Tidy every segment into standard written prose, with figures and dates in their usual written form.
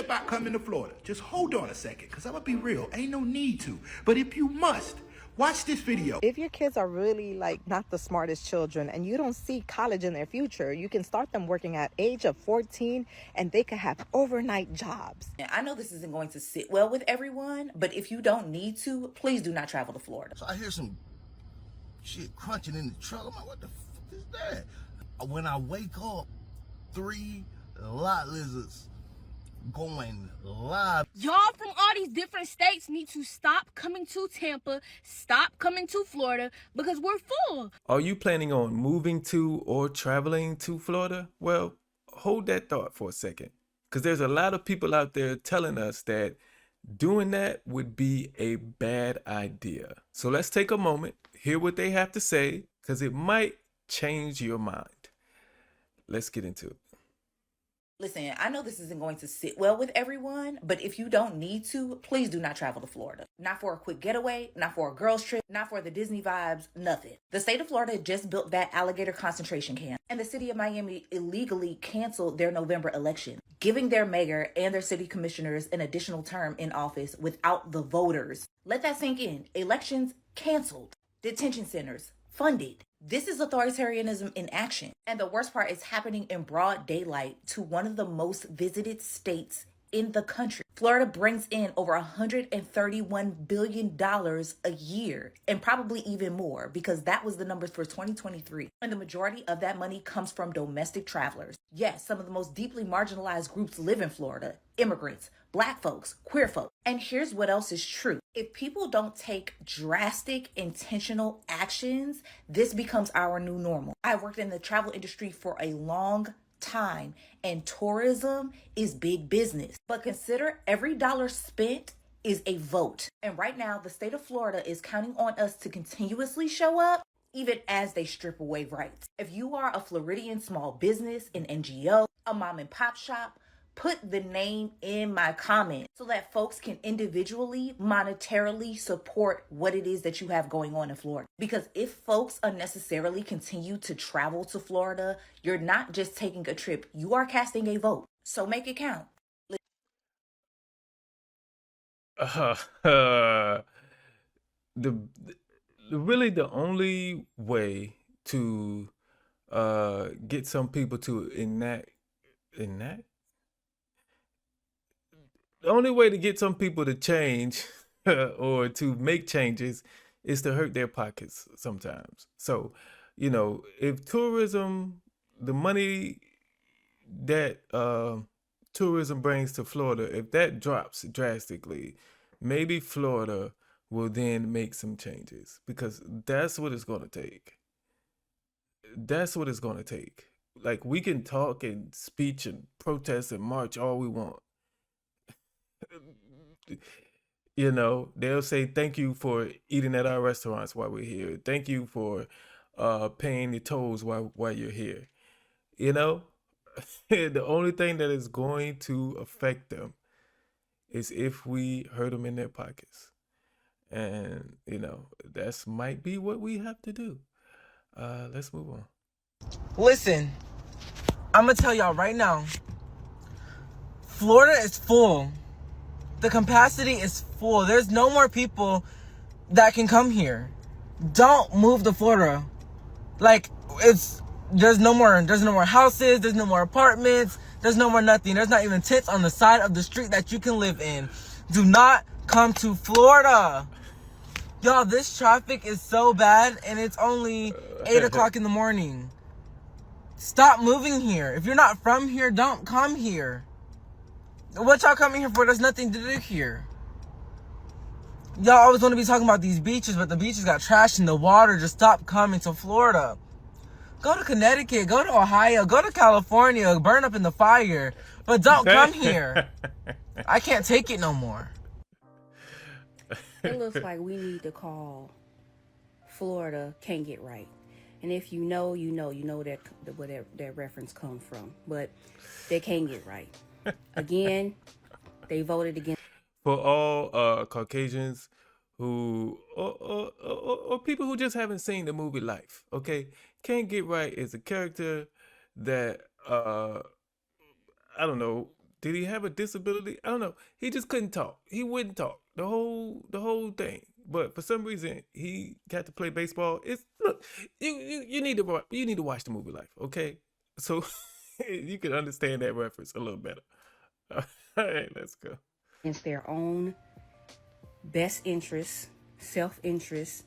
about coming to Florida, just hold on a second, because I'm going to be real. Ain't no need to. But if you must, watch this video. If your kids are really like not the smartest children and you don't see college in their future, you can start them working at age of 14 and they can have overnight jobs. I know this isn't going to sit well with everyone, but if you don't need to, please do not travel to Florida. So I hear some shit crunching in the truck. I'm like, what the fuck is that? When I wake up, 3 lot lizards going live. Y'all from all these different states need to stop coming to Tampa, stop coming to Florida, because we're full. Are you planning on moving to or traveling to Florida? Well, hold that thought for a second, because there's a lot of people out there telling us that doing that would be a bad idea. So let's take a moment, hear what they have to say, because it might change your mind. Let's get into it. Listen, I know this isn't going to sit well with everyone, but if you don't need to, please do not travel to Florida. Not for a quick getaway, not for a girls trip, not for the Disney vibes, nothing. The state of Florida just built that alligator concentration camp, and the city of Miami illegally canceled their November election, giving their mayor and their city commissioners an additional term in office without the voters. Let that sink in. Elections canceled. Detention centers funded. This is authoritarianism in action. And the worst part is happening in broad daylight to one of the most visited states in the country. Florida brings in over $131 billion a year, and probably even more, because that was the numbers for 2023. And the majority of that money comes from domestic travelers. Yes, some of the most deeply marginalized groups live in Florida: immigrants, Black folks, queer folks. And here's what else is true. If people don't take drastic, intentional actions, this becomes our new normal. I've worked in the travel industry for a long time, and tourism is big business. But consider every dollar spent is a vote. And right now, the state of Florida is counting on us to continuously show up, even as they strip away rights. If you are a Floridian small business, an NGO, a mom and pop shop, put the name in my comment so that folks can individually, monetarily support what it is that you have going on in Florida. Because if folks unnecessarily continue to travel to Florida, you're not just taking a trip, you are casting a vote. So make it count. Really the only way to get some people to enact. The only way to get some people to change or to make changes is to hurt their pockets sometimes. So, you know, if tourism, the money that tourism brings to Florida, if that drops drastically, maybe Florida will then make some changes, because that's what it's going to take. That's what it's going to take. Like, we can talk and speech and protest and march all we want. You know, they'll say thank you for eating at our restaurants while we're here. Thank you for paying your tolls while you're here. You know, the only thing that is going to affect them is if we hurt them in their pockets. And, you know, that's might be what we have to do. Let's move on. Listen, I'm going to tell y'all right now, Florida is full. The capacity is full. There's no more people that can come here. Don't move to Florida. Like, there's no more houses, there's no more apartments, there's no more nothing. There's not even tents on the side of the street that you can live in. Do not come to Florida. Y'all, this traffic is so bad, and it's only 8 o'clock in the morning. Stop moving here. If you're not from here, don't come here. What y'all coming here for? There's nothing to do here. Y'all always want to be talking about these beaches, but the beaches got trash in the water. Just stop coming to Florida. Go to Connecticut. Go to Ohio. Go to California. Burn up in the fire. But don't come here. I can't take it no more. It looks like we need to call Florida Can't Get Right. And if you know that where that reference comes from. But they can't get right. Again, they voted against. For all Caucasians who, or people who just haven't seen the movie Life, okay? Can't Get Right is a character that, I don't know, Did he have a disability? I don't know. He just couldn't talk. He wouldn't talk. The whole thing. But for some reason, he got to play baseball. It's look, you need to watch the movie Life, okay? So you can understand that reference a little better. All right, let's go. It's their own best interest, self-interest,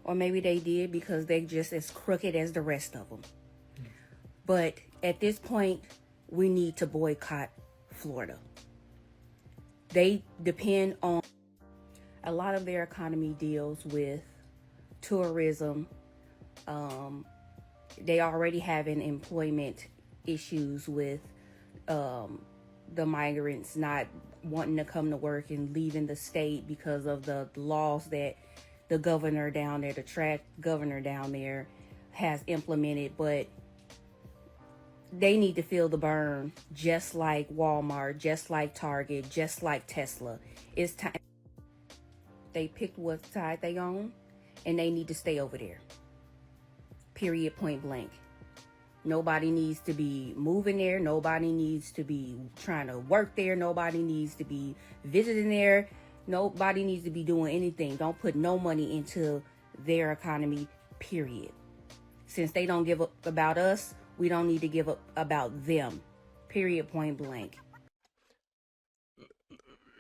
or maybe they did because they just as crooked as the rest of them. But at this point, we need to boycott Florida. They depend on a lot of their economy deals with tourism. They already having employment issues with the migrants not wanting to come to work and leaving the state because of the laws that the governor down there, the track governor down there, has implemented. But they need to feel the burn, just like Walmart, just like Target, just like Tesla. It's time. They picked what side they own, and they need to stay over there. Period, point blank. Nobody needs to be moving there. Nobody needs to be trying to work there. Nobody needs to be visiting there. Nobody needs to be doing anything. Don't put no money into their economy, period. Since they don't give up about us, we don't need to give up about them. Period, point blank.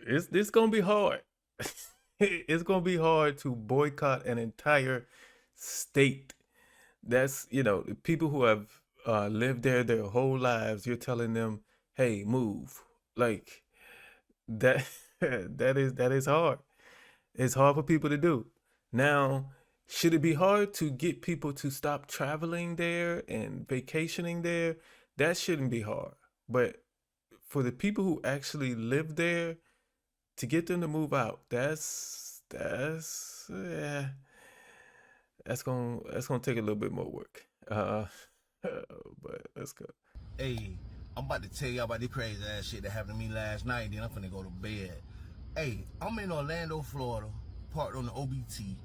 It's gonna be hard. It's gonna be hard to boycott an entire state. That's, the people who have lived there their whole lives. You're telling them, hey, move. Like that. that is hard. It's hard for people to do. Now, should it be hard to get people to stop traveling there and vacationing there? That shouldn't be hard. But for the people who actually live there, to get them to move out, that's gonna take a little bit more work. But let's go. Hey, I'm about to tell y'all about this crazy ass shit that happened to me last night, then I'm finna go to bed. Hey, I'm in Orlando, Florida, parked on the OBT.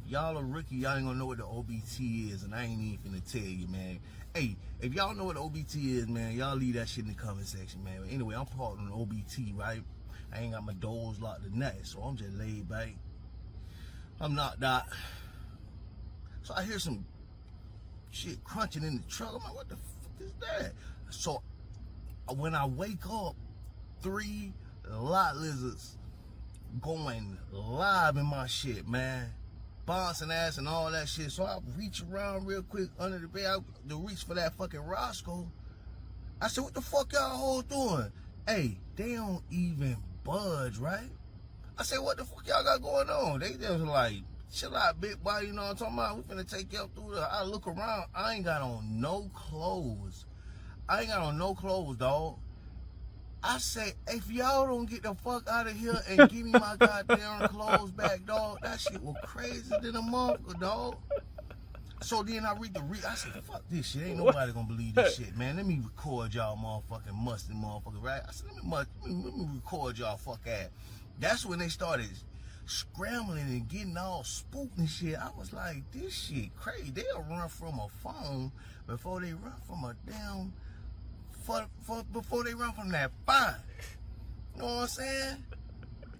If y'all are rookie, y'all ain't gonna know what the OBT is, and I ain't even finna tell you, man. Hey, if y'all know what the OBT is, man, y'all leave that shit in the comment section, man. But anyway, I'm parked on the OBT, right? I ain't got my doors locked or nothing, so I'm just laid back. I'm knocked out. So I hear some shit crunching in the truck. I'm like, what the fuck is that? So when I wake up, 3 lot lizards going live in my shit, man. Bouncing ass and all that shit. So I reach around real quick under the bed to reach for that fucking Roscoe. I said, what the fuck y'all hoes doing? Hey, they don't even budge, right? I said, what the fuck y'all got going on? They just like, chill out, big boy, you know what I'm talking about? We finna take you up through there. I look around, I ain't got on no clothes. I ain't got on no clothes, dog. I say, if y'all don't get the fuck out of here and give me my goddamn clothes back, dog, that shit was crazy than a motherfucker, dog. So then I I said, fuck this shit. Ain't nobody gonna believe this shit, man. Let me record y'all motherfucking musty motherfucker, right? I said, let me record y'all fuck ass. That's when they started scrambling and getting all spooked and shit. I was like, this shit crazy. They'll run from a phone before they run from a damn, before they run from that fire. You know what I'm saying?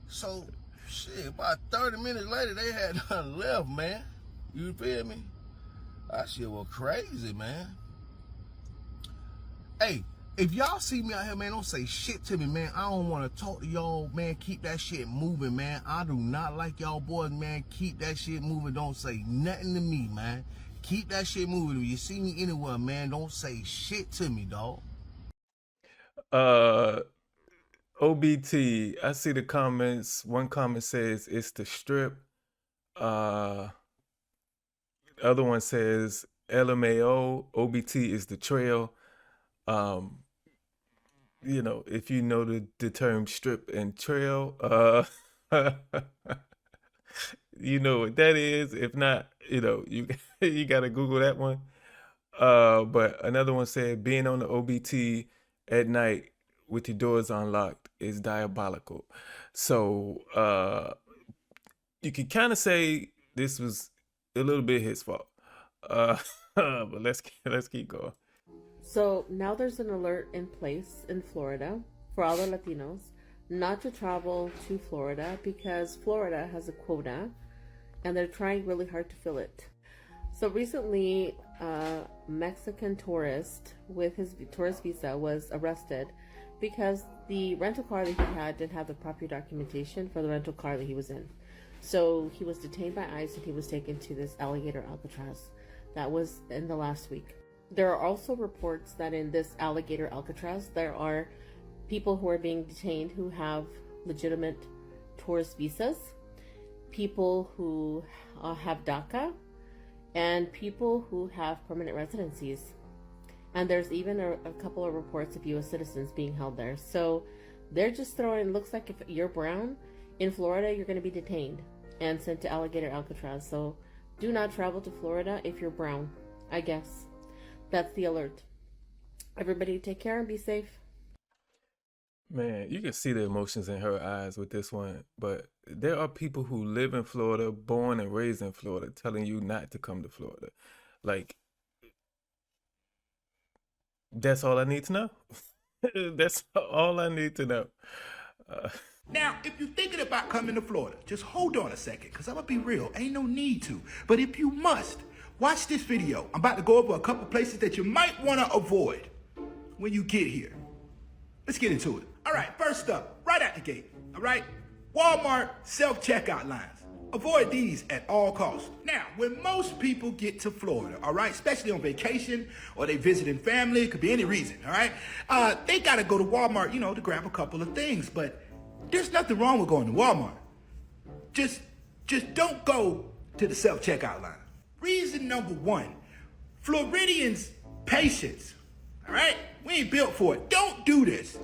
So, shit, about 30 minutes later, they had done left, man. You feel me? That shit was crazy, man. Hey, if y'all see me out here, man, don't say shit to me, man. I don't want to talk to y'all, man. Keep that shit moving, man. I do not like y'all boys, man. Keep that shit moving. Don't say nothing to me, man. Keep that shit moving. If you see me anywhere, man, don't say shit to me, dog. OBT, I see the comments. One comment says it's the strip. Other one says LMAO, OBT is the trail. If you know the term strip and trail, you know what that is. If not, you you gotta Google that one. But another one said being on the OBT at night with your doors unlocked is diabolical. So you can kind of say this was a little bit his fault. But let's keep going. So now there's an alert in place in Florida for all the Latinos not to travel to Florida because Florida has a quota and they're trying really hard to fill it. So recently, a Mexican tourist with his tourist visa was arrested because the rental car that he had didn't have the proper documentation for the rental car that he was in. So he was detained by ICE and he was taken to this alligator Alcatraz. That was in the last week. There are also reports that in this alligator Alcatraz, there are people who are being detained who have legitimate tourist visas, people who have DACA, and people who have permanent residencies. And there's even a couple of reports of U.S. citizens being held there. So they're just throwing, looks like if you're brown, in Florida, you're going to be detained and sent to alligator Alcatraz. So do not travel to Florida if you're brown, I guess. That's the alert. Everybody take care and be safe. Man, you can see the emotions in her eyes with this one, but there are people who live in Florida, born and raised in Florida, telling you not to come to Florida. Like, that's all I need to know. That's all I need to know. Now, if you're thinking about coming to Florida, just hold on a second, because I'm going to be real. Ain't no need to. But if you must, watch this video. I'm about to go over a couple places that you might want to avoid when you get here. Let's get into it. All right, first up, right out the gate, all right? Walmart self-checkout lines. Avoid these at all costs. Now, when most people get to Florida, all right, especially on vacation or they visiting family, it could be any reason, all right? They got to go to Walmart, to grab a couple of things, but there's nothing wrong with going to Walmart. Just don't go to the self-checkout line. Reason number one, Floridians' patience, all right? We ain't built for it. Don't do this.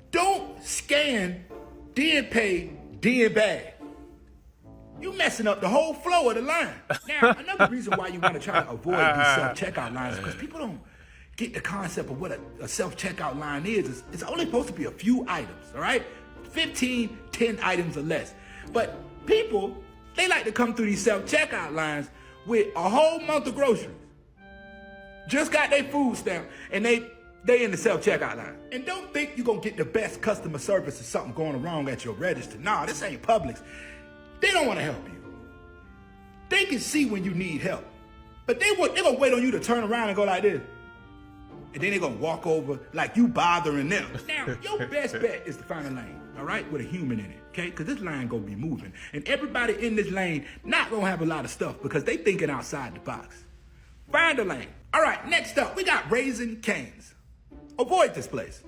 Don't scan, then pay, then bag. You messing up the whole flow of the line. Now, another reason why you want to try to avoid these self-checkout lines is because people don't get the concept of what a self-checkout line is. It's only supposed to be a few items, all right? 15, 10 items or less. But people, they like to come through these self-checkout lines with a whole month of groceries. Just got their food stamp, and they in the self-checkout line. And don't think you're going to get the best customer service or something going wrong at your register. Nah, this ain't Publix. They don't want to help you. They can see when you need help. But they're going to wait on you to turn around and go like this. And then they're going to walk over like you bothering them. Now, your best bet is to find a lane, all right, with a human in it, okay? Because this line going to be moving. And everybody in this lane not going to have a lot of stuff because they thinking outside the box. Find a lane. All right, next up, we got Raising Cane's. Avoid this place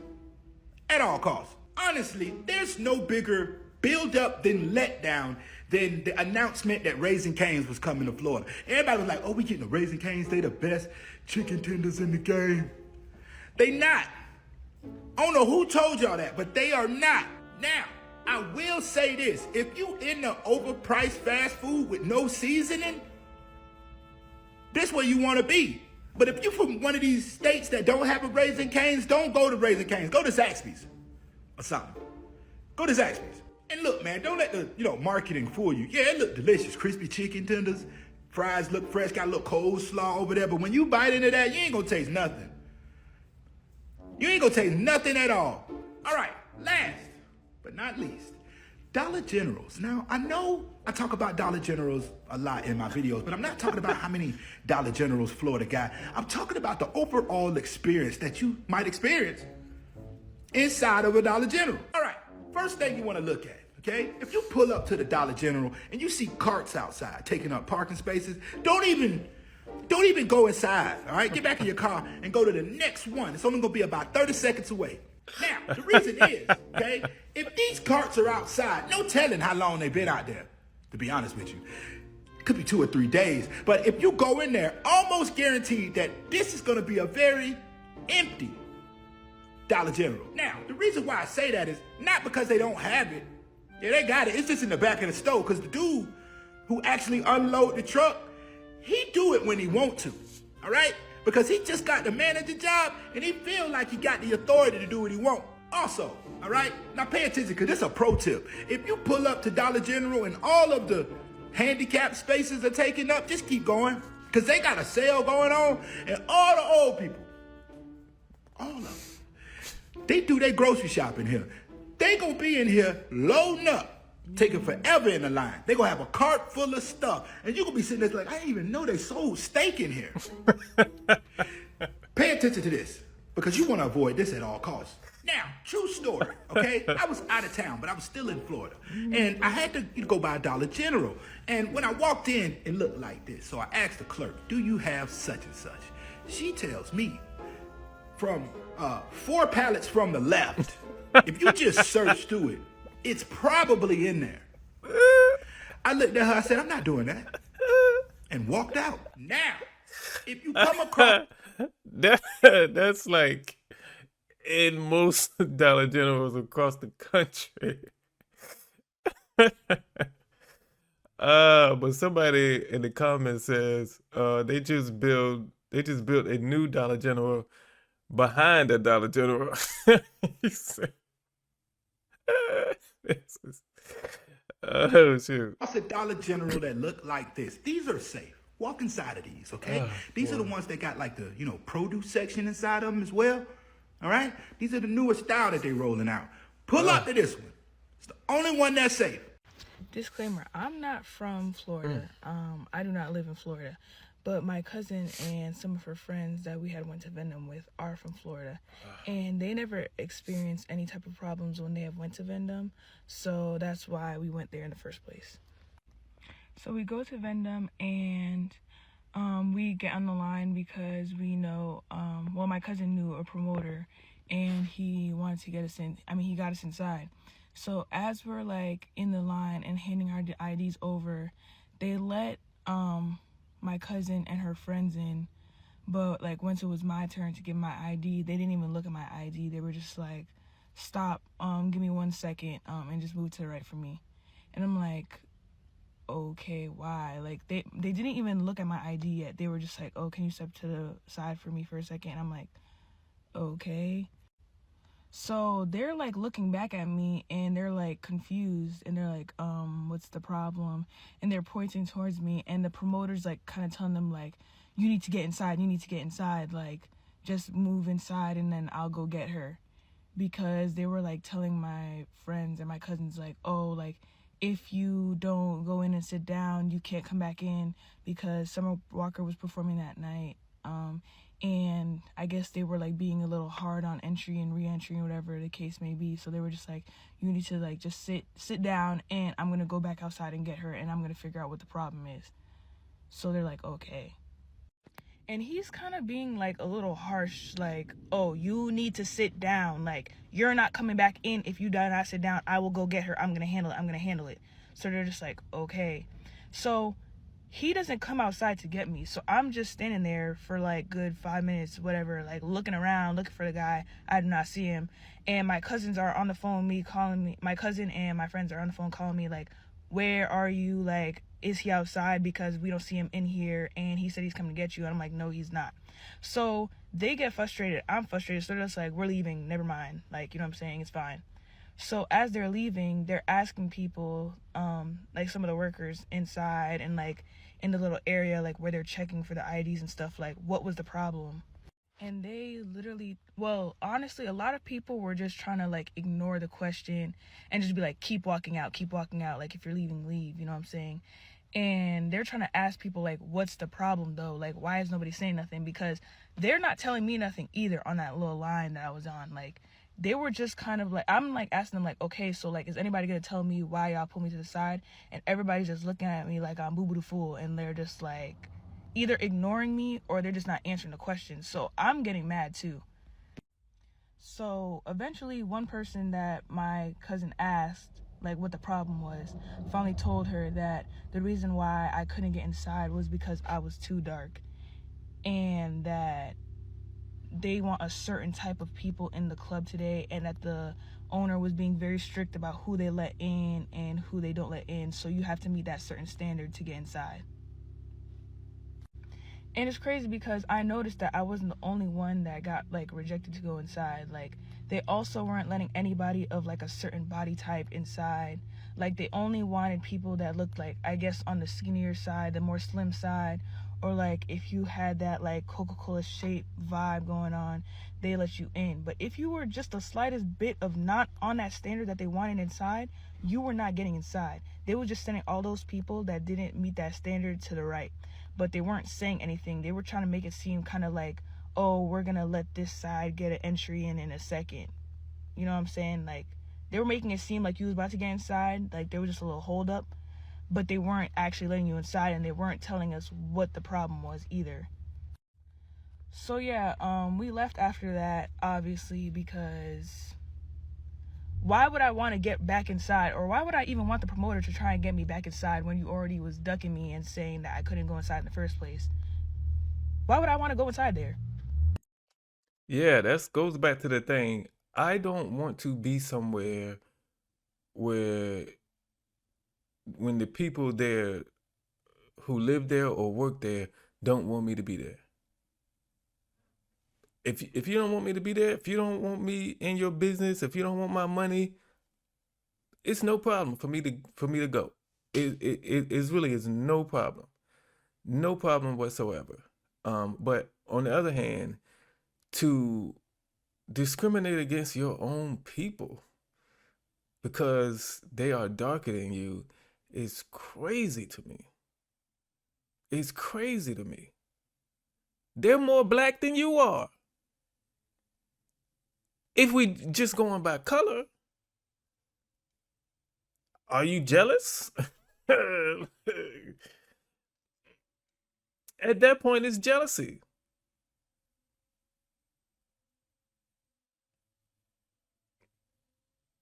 at all costs. Honestly, there's no bigger build-up than letdown than the announcement that Raising Cane's was coming to Florida. Everybody was like, oh, we getting the Raising Cane's. They the best chicken tenders in the game. They not. I don't know who told y'all that, but they are not. Now, I will say this. If you in the overpriced fast food with no seasoning, this where you want to be. But if you're from one of these states that don't have a Raising Cane's, don't go to Raising Cane's. Go to Zaxby's or something. Go to Zaxby's. And look, man, don't let the marketing fool you. Yeah, it look delicious. Crispy chicken tenders, fries look fresh, got a little coleslaw over there. But when you bite into that, you ain't gonna taste nothing. You ain't gonna taste nothing at all. All right, last but not least, Dollar Generals. Now, I know I talk about Dollar Generals a lot in my videos, but I'm not talking about how many Dollar Generals Florida got. I'm talking about the overall experience that you might experience inside of a Dollar General. All right, first thing you want to look at, okay? If you pull up to the Dollar General and you see carts outside taking up parking spaces, don't even go inside, all right? Get back in your car and go to the next one. It's only going to be about 30 seconds away. Now, the reason is, okay, if these carts are outside, no telling how long they've been out there, to be honest with you. It could be 2 or 3 days. But if you go in there, almost guaranteed that this is going to be a very empty Dollar General. Now, the reason why I say that is not because they don't have it. Yeah, they got it. It's just in the back of the store because the dude who actually unload the truck, he do it when he want to, all right? Because he just got the manager job and he feel like he got the authority to do what he want. Also, all right, now pay attention because this is a pro tip. If you pull up to Dollar General and all of the handicapped spaces are taken up, just keep going because they got a sale going on and all the old people, all of them, They do their grocery shopping here. They gonna be in here loading up, taking forever in the line. They gonna have a cart full of stuff, and you gonna be sitting there like, I didn't even know they sold steak in here. Pay attention to this, because you wanna avoid this at all costs. Now, true story, okay? I was out of town, but I was still in Florida. And I had to go by a Dollar General. And when I walked in, it looked like this. So I asked the clerk, do you have such and such? She tells me, from 4 pallets from the left, if you just search through it, it's probably in there. I looked at her, I said, I'm not doing that. And walked out. Now, if you come across... That's like in most Dollar Generals across the country. But somebody in the comments says they just built a new Dollar General behind a Dollar General. He said, oh shoot. It's a Dollar General that look like this. These are safe. Walk inside of these, okay? These are the ones that got like the, produce section inside of them as well. All right? These are the newest style that they rolling out. Pull up to this one. It's the only one that's safe. Disclaimer, I'm not from Florida. I do not live in Florida. But my cousin and some of her friends that we had went to Venmo with are from Florida. And they never experienced any type of problems when they have went to Venmo. So that's why we went there in the first place. So we go to Venmo and we get on the line because we know, my cousin knew a promoter and he wanted to get us in. He got us inside. So as we're like in the line and handing our IDs over, they let my cousin and her friends in. But like once it was my turn to give my ID, they didn't even look at my ID. They were just like, stop, give me 1 second, and just move to the right for me. And I'm like, okay, why? Like they didn't even look at my ID yet. They were just like, oh, can you step to the side for me for a second? And I'm like, okay. So they're like looking back at me and they're like confused and they're like, what's the problem? And they're pointing towards me and the promoter's like kind of telling them like, you need to get inside, like just move inside and then I'll go get her. Because they were like telling my friends and my cousins like, oh, like if you don't go in and sit down, you can't come back in because Summer Walker was performing that night. And I guess they were like being a little hard on entry and re-entry and whatever the case may be. So they were just like, you need to like just sit down and I'm going to go back outside and get her and I'm going to figure out what the problem is. So they're like, okay. And he's kind of being like a little harsh, like, oh, you need to sit down. Like, you're not coming back in. If you do not sit down, I will go get her. I'm going to handle it. So they're just like, okay. So he doesn't come outside to get me. So I'm just standing there for like good 5 minutes, whatever, like looking around, looking for the guy. I do not see him. And my cousins are on the phone, my cousin and my friends are on the phone calling me like, where are you? Like, is he outside? Because we don't see him in here. And he said he's coming to get you. And I'm like, no, he's not. So they get frustrated. I'm frustrated. So they're just like, we're leaving. Never mind. Like, you know what I'm saying? It's fine. So as they're leaving, they're asking people, like some of the workers inside and like in the little area, like where they're checking for the IDs and stuff, like what was the problem? And they literally, well, honestly, a lot of people were just trying to like ignore the question and just be like, keep walking out. Like if you're leaving, leave, you know what I'm saying? And they're trying to ask people like, what's the problem though? Like, why is nobody saying nothing? Because they're not telling me nothing either on that little line that I was on. Like, they were just kind of like, I'm like asking them like, okay, so like, is anybody gonna tell me why y'all pull me to the side? And everybody's just looking at me like I'm boo-boo the fool. And they're just like either ignoring me or they're just not answering the question. So I'm getting mad too. So eventually one person that my cousin asked like what the problem was finally told her that the reason why I couldn't get inside was because I was too dark and that they want a certain type of people in the club today and that the owner was being very strict about who they let in and who they don't let in. So you have to meet that certain standard to get inside. And it's crazy because I noticed that I wasn't the only one that got like rejected to go inside. Like they also weren't letting anybody of like a certain body type inside. Like they only wanted people that looked like, I guess, on the skinnier side, the more slim side, or like if you had that like Coca-Cola shape vibe going on, they let you in. But if you were just the slightest bit of not on that standard that they wanted inside, you were not getting inside. They were just sending all those people that didn't meet that standard to the right, but they weren't saying anything. They were trying to make it seem kind of like, oh, we're gonna let this side get an entry in a second. You know what I'm saying? Like, they were making it seem like you was about to get inside, like there was just a little hold up, but they weren't actually letting you inside, and they weren't telling us what the problem was either. So yeah, we left after that, obviously, because why would I want to get back inside, or why would I even want the promoter to try and get me back inside when you already was ducking me and saying that I couldn't go inside in the first place? Why would I want to go inside there? Yeah, that goes back to the thing. I don't want to be somewhere where when the people there who live there or work there don't want me to be there. If you don't want me to be there, if you don't want me in your business, if you don't want my money, it's no problem for me to go. It really is no problem whatsoever. But on the other hand, to discriminate against your own people because they are darker than you is crazy to me. It's crazy to me. They're more black than you are. If we just going by color, are you jealous? At that point, it's jealousy.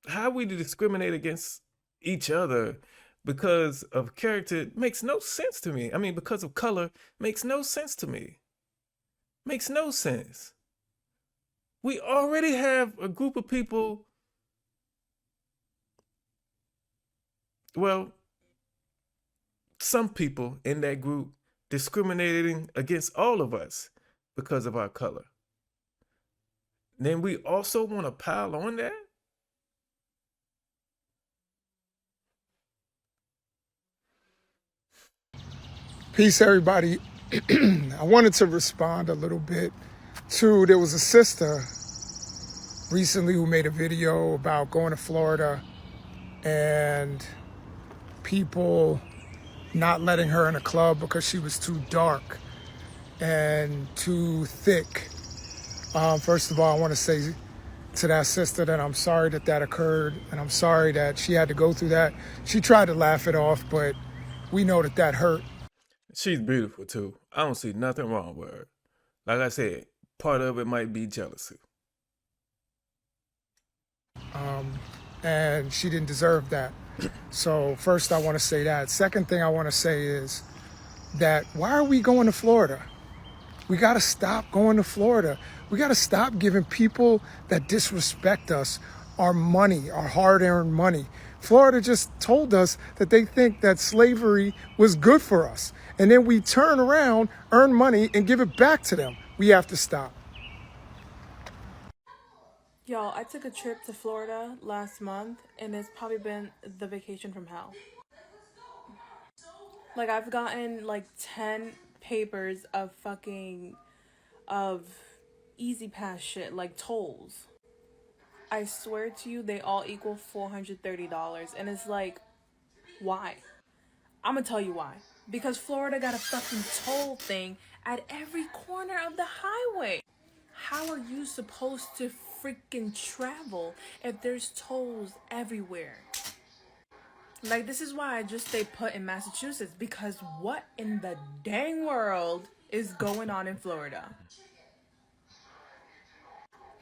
How we discriminate against each other because of character makes no sense to me. I mean, because of color makes no sense to me. Makes no sense. We already have a group of people, well, some people in that group discriminating against all of us because of our color. Then we also want to pile on that? Peace, everybody. I wanted to respond a little bit to, there was a sister recently who made a video about going to Florida and people not letting her in a club because she was too dark and too thick. First of all, I want to say to that sister that I'm sorry that occurred, and I'm sorry that she had to go through that. She tried to laugh it off, but we know that hurt. She's beautiful too. I don't see nothing wrong with her. Like I said, part of it might be jealousy. And she didn't deserve that. So first I want to say that. Second thing I want to say is that why are we going to Florida? We got to stop going to Florida. We got to stop giving people that disrespect us our money, our hard-earned money. Florida just told us that they think that slavery was good for us. And then we turn around, earn money, and give it back to them. We have to stop. Y'all, I took a trip to Florida last month, and it's probably been the vacation from hell. Like, I've gotten like 10 papers of easy pass shit, like tolls. I swear to you, they all equal $430. And it's like, why? I'm gonna tell you why. Because Florida got a fucking toll thing at every corner of the highway. How are you supposed to freaking travel if there's tolls everywhere? Like, this is why I just stay put in Massachusetts, because what in the dang world is going on in Florida?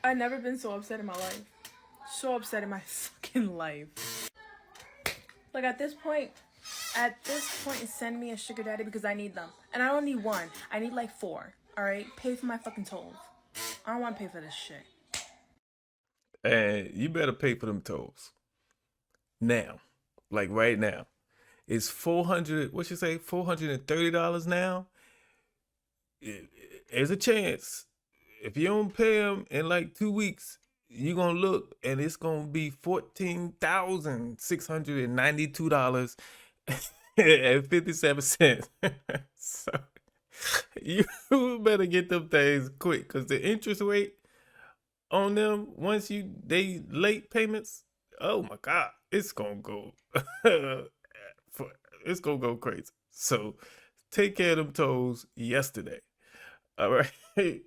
I've never been so upset in my life. So upset in my fucking life. Like, at this point, send me a sugar daddy because I need them. And I don't need one. I need like 4. Alright? Pay for my fucking tolls. I don't want to pay for this shit. And you better pay for them tolls. Now. Like right now. It's $430 now. There's a chance. If you don't pay them in like 2 weeks, you're going to look and it's going to be $14,692 and 57 cents. So You better get them things quick, because the interest rate on them, once they late payments, oh my God, it's gonna go it's gonna go crazy. So take care of them toes yesterday. All right.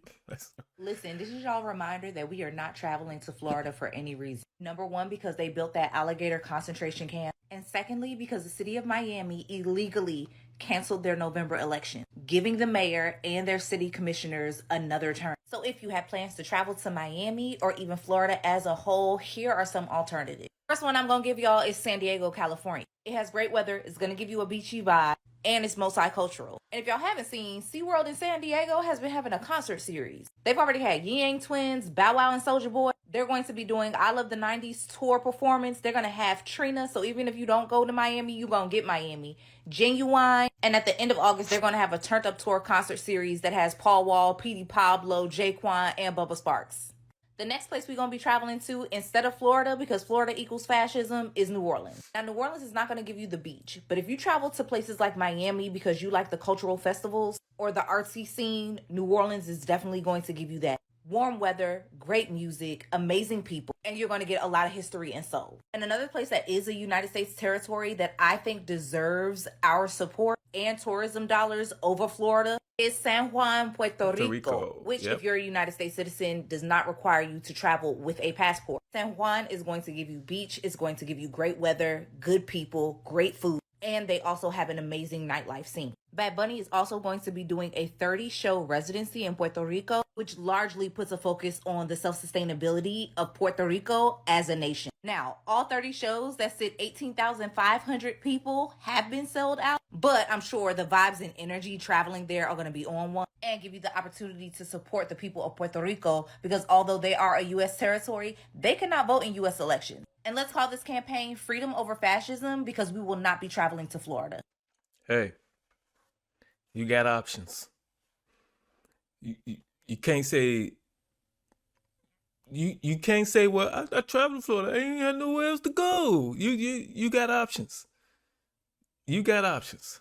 Listen, this is y'all reminder that we are not traveling to Florida for any reason. Number one, because they built that alligator concentration camp. And secondly, because the city of Miami illegally canceled their November election, giving the mayor and their city commissioners another term. So if you have plans to travel to Miami or even Florida as a whole, here are some alternatives. First one I'm going to give y'all is San Diego, California. It has great weather. It's going to give you a beachy vibe. And it's multicultural. And if y'all haven't seen, SeaWorld in San Diego has been having a concert series. They've already had Yang Twins, Bow Wow, and Soulja Boy. They're going to be doing I Love the 90s tour performance. They're going to have Trina. So even if you don't go to Miami, you're going to get Miami. Genuine. And at the end of August, they're going to have a turned up tour concert series that has Paul Wall, Petey Pablo, Jaquan, and Bubba Sparks. The next place we're going to be traveling to, instead of Florida, because Florida equals fascism, is New Orleans. Now, New Orleans is not going to give you the beach, but if you travel to places like Miami because you like the cultural festivals or the artsy scene, New Orleans is definitely going to give you that. Warm weather, great music, amazing people, and you're going to get a lot of history and soul. And another place that is a United States territory that I think deserves our support and tourism dollars over Florida is San Juan, Puerto Rico, which if you're a United States citizen does not require you to travel with a passport. San Juan is going to give you beach, it's going to give you great weather, good people, great food, and they also have an amazing nightlife scene. Bad Bunny is also going to be doing a 30-show residency in Puerto Rico, which largely puts a focus on the self-sustainability of Puerto Rico as a nation. Now, all 30 shows that sit 18,500 people have been sold out, but I'm sure the vibes and energy traveling there are going to be on one and give you the opportunity to support the people of Puerto Rico, because although they are a U.S. territory, they cannot vote in U.S. elections. And let's call this campaign Freedom Over Fascism, because we will not be traveling to Florida. Hey, you got options. You can't say you can't say, well, I traveled to Florida, I ain't had nowhere else to go. You got options. You got options.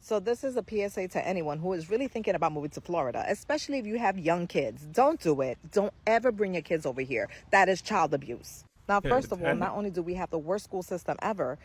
So this is a PSA to anyone who is really thinking about moving to Florida, especially if you have young kids. Don't do it. Don't ever bring your kids over here. That is child abuse. Now, first of all, not only do we have the worst school system ever,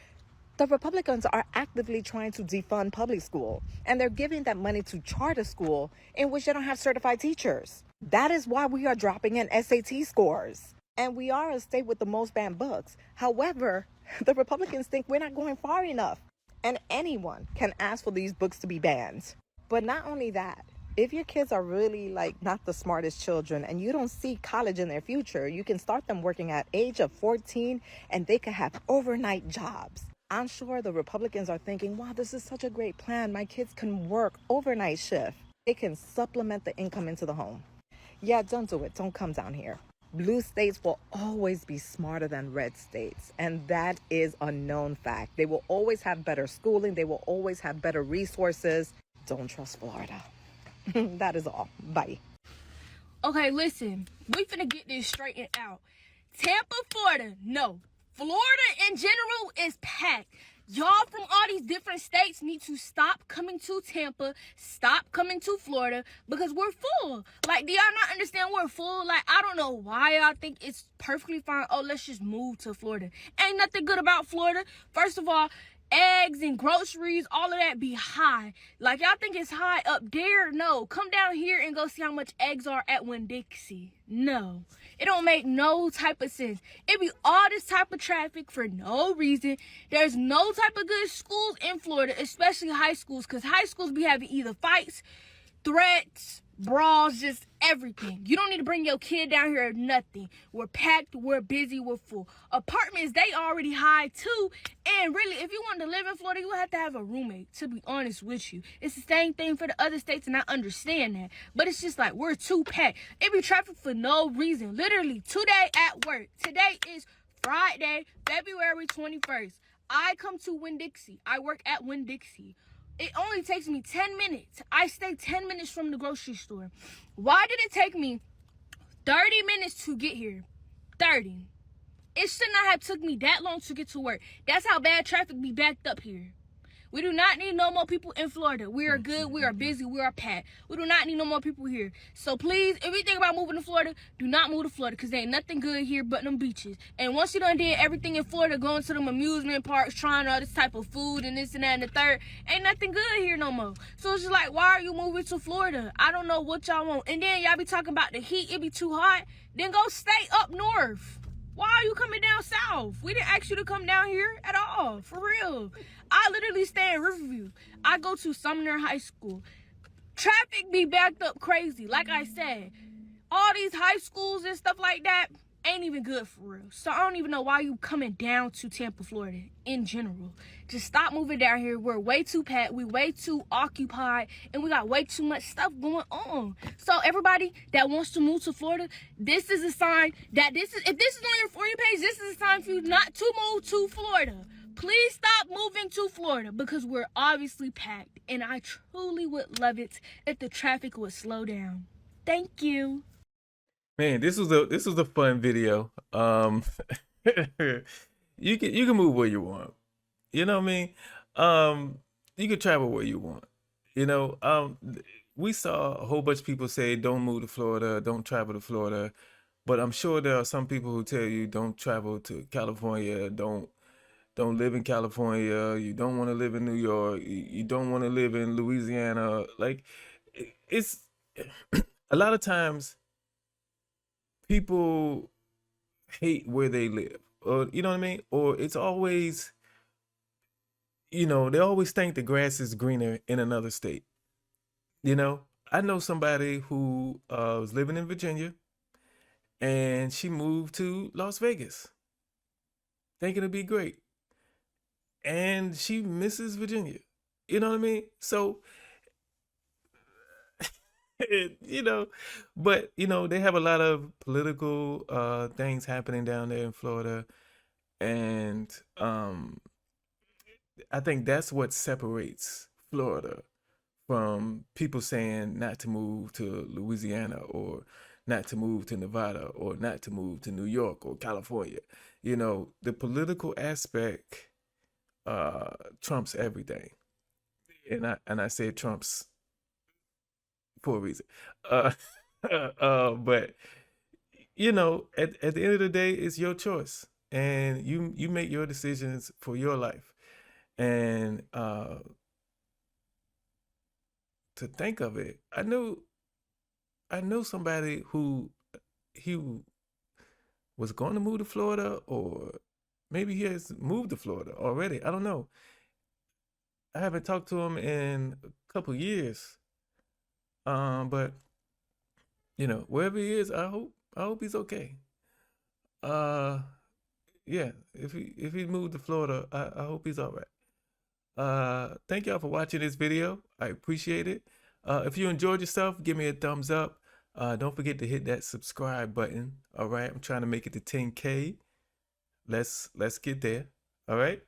the Republicans are actively trying to defund public school, and they're giving that money to charter school in which they don't have certified teachers. That is why we are dropping in SAT scores. And we are a state with the most banned books. However, the Republicans think we're not going far enough. And anyone can ask for these books to be banned. But not only that, if your kids are really not the smartest children and you don't see college in their future, you can start them working at age of 14 and they can have overnight jobs. I'm sure the Republicans are thinking, wow, this is such a great plan. My kids can work overnight shift. They can supplement the income into the home. Yeah, don't do it. Don't come down here. Blue states will always be smarter than red states. And that is a known fact. They will always have better schooling. They will always have better resources. Don't trust Florida. That is all. Bye. Okay, listen. We finna get this straightened out. Tampa, Florida, no. Florida in general is packed. Y'all from all these different states need to stop coming to Tampa, stop coming to Florida, because we're full. Do y'all not understand we're full? I don't know why y'all think it's perfectly fine. Oh, let's just move to Florida. Ain't nothing good about Florida. First of all, eggs and groceries, all of that be high. Y'all think it's high up there? No. Come down here and go see how much eggs are at Winn-Dixie. No. It don't make no type of sense. It be all this type of traffic for no reason. There's no type of good schools in Florida, especially high schools, because high schools be having either fights, threats, brawls, just everything. You don't need to bring your kid down here or nothing. We're packed, we're busy, we're full. Apartments, they already high too. And really, if you want to live in Florida, you have to have a roommate, to be honest with you. It's the same thing for the other states, and I understand that. But it's just we're too packed. It be traffic for no reason. Literally, today at work. Today is Friday, February 21st. I come to Winn-Dixie. I work at Winn-Dixie. It only takes me 10 minutes. I stay 10 minutes from the grocery store. Why did it take me 30 minutes to get here? 30. It should not have took me that long to get to work. That's how bad traffic be backed up here. We do not need no more people in Florida. We are good. We are busy. We are packed. We do not need no more people here. So please, if you think about moving to Florida, do not move to Florida because there ain't nothing good here but them beaches. And once you done did everything in Florida, going to them amusement parks, trying all this type of food and this and that and the third, ain't nothing good here no more. So it's just like, why are you moving to Florida? I don't know what y'all want. And then y'all be talking about the heat. It be too hot. Then go stay up north. Why are you coming down south? We didn't ask you to come down here at all, for real. I literally stay in Riverview. I go to Sumner High School. Traffic be backed up crazy. Like I said, all these high schools and stuff like that ain't even good for real. So I don't even know why you coming down to Tampa, Florida in general. Just stop moving down here. We're way too packed. We way too occupied. And we got way too much stuff going on. So everybody that wants to move to Florida, this is a sign that if this is on your For You page, this is a sign for you not to move to Florida. Please stop moving to Florida because we're obviously packed. And I truly would love it if the traffic would slow down. Thank you. Man, this was a fun video. You can move where you want. You know what I mean? You can travel where you want. You know, we saw a whole bunch of people say don't move to Florida, don't travel to Florida, but I'm sure there are some people who tell you don't travel to California, don't live in California, you don't want to live in New York, you don't want to live in Louisiana. Like, it's a lot of times people hate where they live, or you know what I mean? Or it's always, you know, they always think the grass is greener in another state. You know, I know somebody who was living in Virginia and she moved to Las Vegas thinking it'd be great. And she misses Virginia. You know what I mean? So, you know, but, you know, they have a lot of political things happening down there in Florida. And I think that's what separates Florida from people saying not to move to Louisiana or not to move to Nevada or not to move to New York or California. You know, the political aspect trumps everything. And I say trumps for a reason. But you know, at the end of the day, it's your choice. And you make your decisions for your life. And to think of it, I know somebody who he was going to move to Florida, or maybe he has moved to Florida already. I don't know. I haven't talked to him in a couple years. But you know, wherever he is, I hope he's okay. Yeah, if he moved to Florida, I hope he's all right. Thank y'all for watching this video. I appreciate it. If you enjoyed yourself, give me a thumbs up. Don't forget to hit that subscribe button. All right, I'm trying to make it to 10K. Let's get there. All right.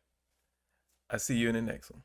I see you in the next one.